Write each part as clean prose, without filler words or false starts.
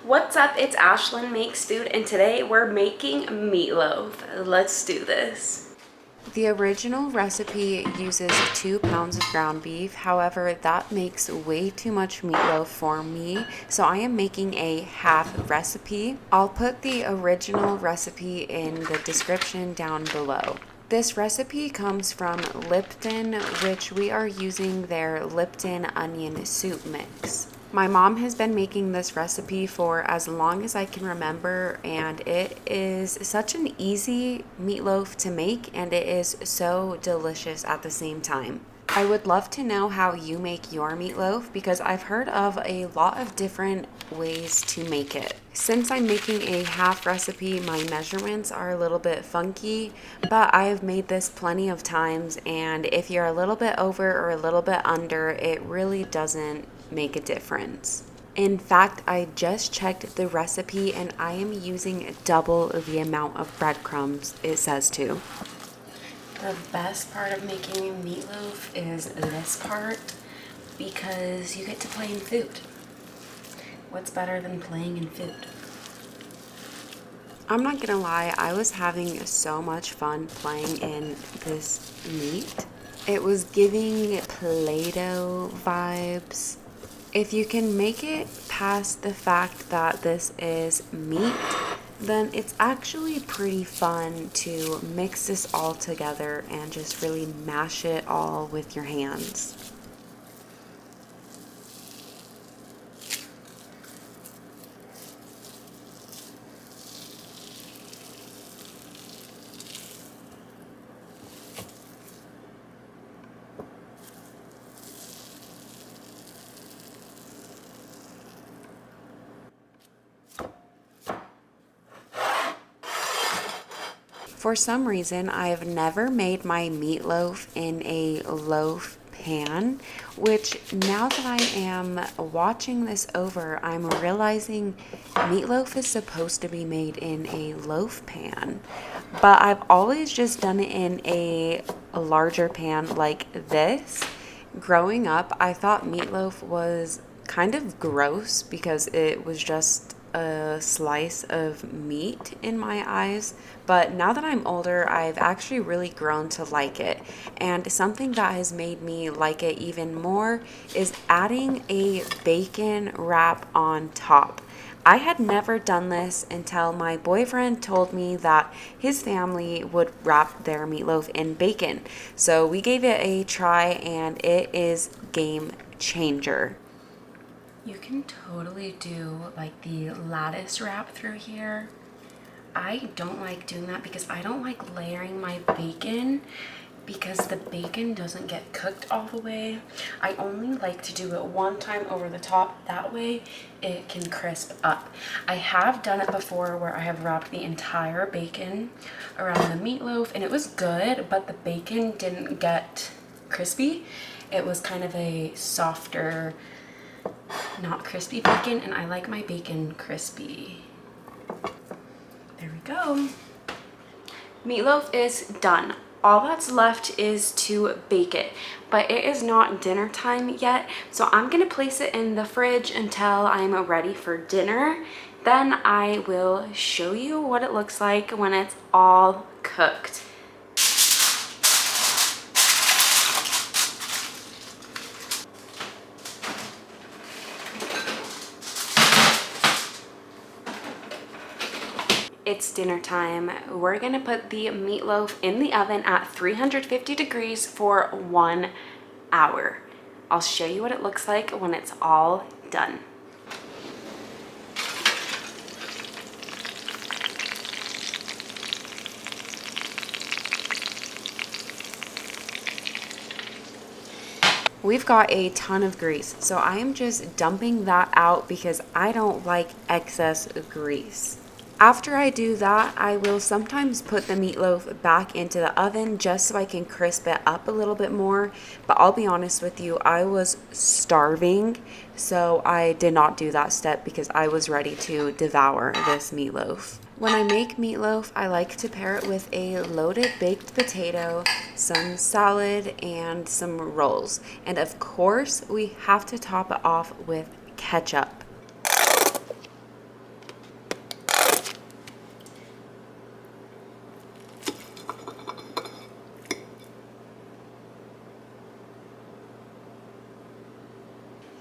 What's up? It's Ashlynn Makes Food, and today we're making meatloaf. Let's do this. The original recipe uses 2 pounds of ground beef. However, that makes way too much meatloaf for me, so I am making a half recipe. I'll put the original recipe in the description down below. This recipe comes from Lipton, which we are using their Lipton onion soup mix. My mom has been making this recipe for as long as I can remember, and it is such an easy meatloaf to make, and it is so delicious at the same time. I would love to know how you make your meatloaf because I've heard of a lot of different ways to make it. Since I'm making a half recipe, my measurements are a little bit funky, but I have made this plenty of times, and if you're a little bit over or a little bit under, it really doesn't make a difference. In fact, I just checked the recipe and I am using double the amount of breadcrumbs it says to. The best part of making meatloaf is this part because you get to play in food. What's better than playing in food? I'm not gonna lie, I was having so much fun playing in this meat. It was giving Play-Doh vibes. If you can make it past the fact that this is meat, then it's actually pretty fun to mix this all together and just really mash it all with your hands. For some reason, I've never made my meatloaf in a loaf pan, which now that I am watching this over, I'm realizing meatloaf is supposed to be made in a loaf pan. But I've always just done it in a larger pan like this. Growing up, I thought meatloaf was kind of gross because it was just a slice of meat in my eyes. But now that I'm older, I've actually really grown to like it. And something that has made me like it even more is adding a bacon wrap on top. I had never done this until my boyfriend told me that his family would wrap their meatloaf in bacon. So we gave it a try and it is game changer. You can totally do like the lattice wrap through here. I don't like doing that because I don't like layering my bacon because the bacon doesn't get cooked all the way. I only like to do it one time over the top. That way it can crisp up. I have done it before where I have wrapped the entire bacon around the meatloaf and it was good, but the bacon didn't get crispy. It was kind of a softer, not crispy bacon, and I like my bacon crispy. There we go. Meatloaf is done. All that's left is to bake it, but it is not dinner time yet, so I'm gonna place it in the fridge until I'm ready for dinner. Then I will show you what it looks like when it's all cooked. It's dinner time. We're gonna put the meatloaf in the oven at 350 degrees for 1 hour. I'll show you what it looks like when it's all done. We've got a ton of grease, so I am just dumping that out because I don't like excess grease. After I do that, I will sometimes put the meatloaf back into the oven just so I can crisp it up a little bit more. But I'll be honest with you, I was starving, so I did not do that step because I was ready to devour this meatloaf. When I make meatloaf, I like to pair it with a loaded baked potato, some salad, and some rolls. And of course, we have to top it off with ketchup.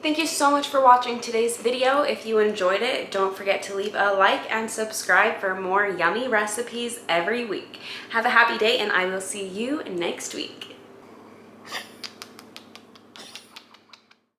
Thank you so much for watching today's video. If you enjoyed it, don't forget to leave a like and subscribe for more yummy recipes every week. Have a happy day, and I will see you next week.